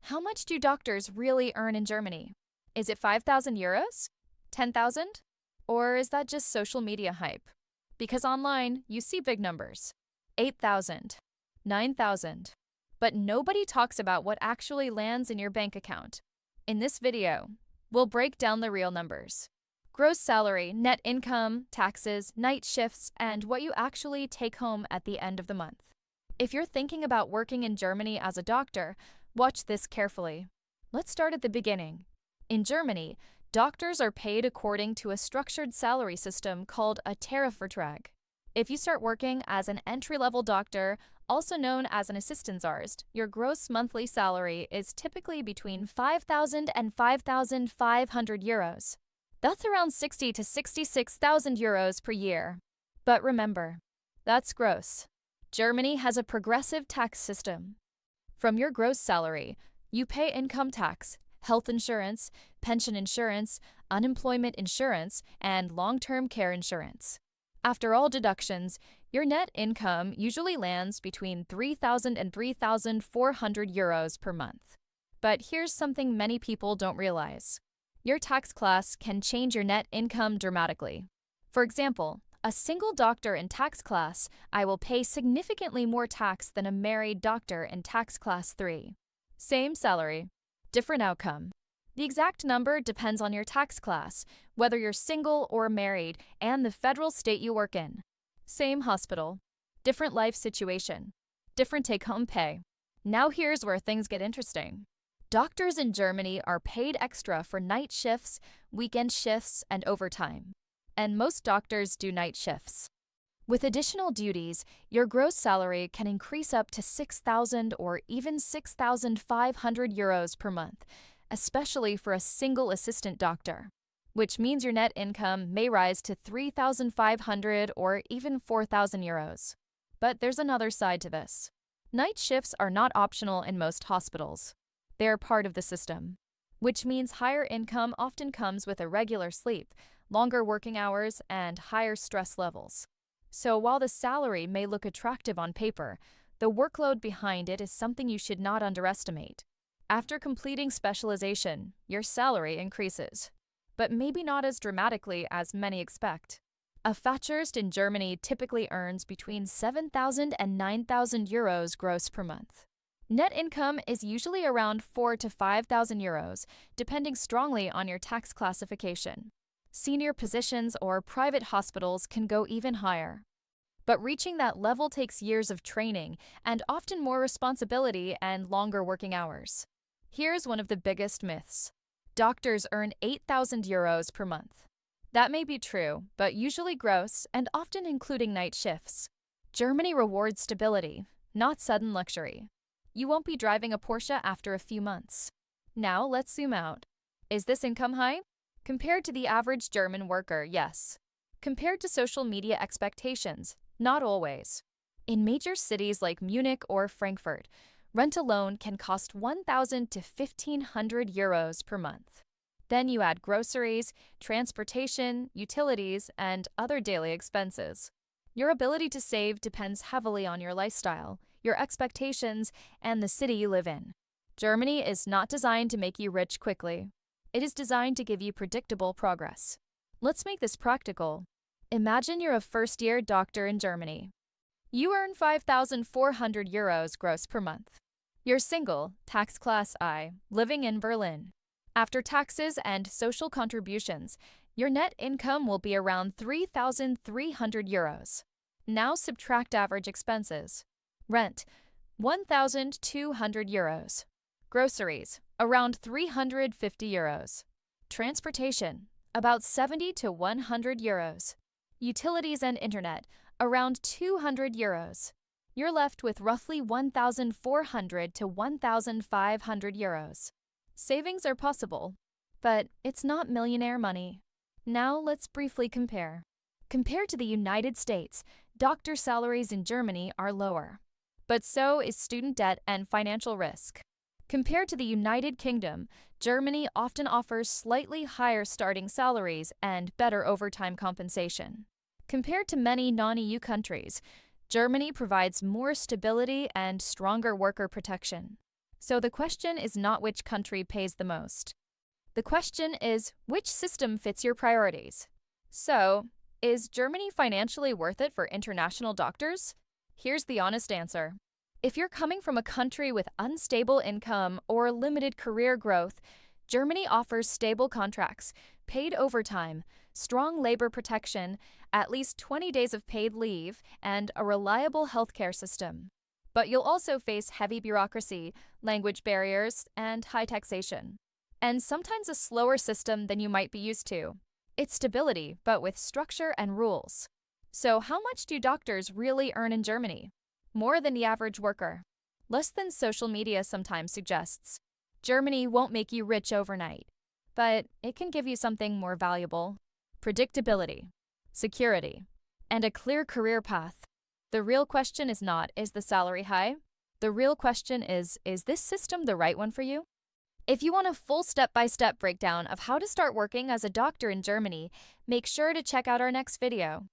How much do doctors really earn in Germany? Is it 5,000 euros? 10,000? Or is that just social media hype? Because online, you see big numbers: 8,000, 9,000. But nobody talks about what actually lands in your bank account. In this video, we'll break down the real numbers: gross salary, net income, taxes, night shifts, and what you actually take home at the end of the month. If you're thinking about working in Germany as a doctor, watch this carefully. Let's start at the beginning. In Germany, doctors are paid according to a structured salary system called a Tarifvertrag. If you start working as an entry-level doctor, also known as an Assistenzarzt, your gross monthly salary is typically between 5,000 and 5,500 euros. That's around 60 to 66,000 euros per year. But remember, that's gross. Germany has a progressive tax system. From your gross salary, you pay income tax, health insurance, pension insurance, unemployment insurance, and long-term care insurance. After all deductions, your net income usually lands between 3,000 and 3,400 euros per month. But here's something many people don't realize. Your tax class can change your net income dramatically. For example, a single doctor in tax class I will pay significantly more tax than a married doctor in tax class 3. Same salary, different outcome. The exact number depends on your tax class, whether you're single or married, and the federal state you work in. Same hospital, different life situation, different take-home pay. Now here's where things get interesting. Doctors in Germany are paid extra for night shifts, weekend shifts, and overtime. And most doctors do night shifts. With additional duties, your gross salary can increase up to 6,000 or even 6,500 euros per month, especially for a single assistant doctor, which means your net income may rise to 3,500 or even 4,000 euros. But there's another side to this. Night shifts are not optional in most hospitals. They're part of the system, which means higher income often comes with irregular sleep, longer working hours, and higher stress levels. So while the salary may look attractive on paper, the workload behind it is something you should not underestimate. After completing specialization, your salary increases, but maybe not as dramatically as many expect. A Facharzt in Germany typically earns between 7,000 and 9,000 euros gross per month. Net income is usually around 4,000 to 5,000 euros, depending strongly on your tax classification. Senior positions or private hospitals can go even higher. But reaching that level takes years of training and often more responsibility and longer working hours. Here's one of the biggest myths. Doctors earn 8,000 euros per month. That may be true, but usually gross and often including night shifts. Germany rewards stability, not sudden luxury. You won't be driving a Porsche after a few months. Now let's zoom out. Is this income high? Compared to the average German worker, yes. Compared to social media expectations, not always. In major cities like Munich or Frankfurt, rent alone can cost 1,000 to 1,500 euros per month. Then you add groceries, transportation, utilities, and other daily expenses. Your ability to save depends heavily on your lifestyle, your expectations, and the city you live in. Germany is not designed to make you rich quickly. It is designed to give you predictable progress. Let's make this practical. Imagine you're a first-year doctor in Germany. You earn 5,400 euros gross per month. You're single, tax class I, living in Berlin. After taxes and social contributions, your net income will be around 3,300 euros. Now subtract average expenses. Rent, 1,200 euros. Groceries, around 350 euros. Transportation, about 70 to 100 euros. Utilities and internet, around 200 euros. You're left with roughly 1,400 to 1,500 euros. Savings are possible, but it's not millionaire money. Now let's briefly compare. Compared to the United States, doctor salaries in Germany are lower. But so is student debt and financial risk. Compared to the United Kingdom, Germany often offers slightly higher starting salaries and better overtime compensation. Compared to many non-EU countries, Germany provides more stability and stronger worker protection. So the question is not which country pays the most. The question is which system fits your priorities. So, is Germany financially worth it for international doctors? Here's the honest answer. If you're coming from a country with unstable income or limited career growth, Germany offers stable contracts, paid overtime, strong labor protection, at least 20 days of paid leave, and a reliable healthcare system. But you'll also face heavy bureaucracy, language barriers, and high taxation. And sometimes a slower system than you might be used to. It's stability, but with structure and rules. So, how much do doctors really earn in Germany? More than the average worker. Less than social media sometimes suggests. Germany won't make you rich overnight, but it can give you something more valuable: predictability, security, and a clear career path. The real question is not, is the salary high? The real question is this system the right one for you? If you want a full step-by-step breakdown of how to start working as a doctor in Germany, make sure to check out our next video.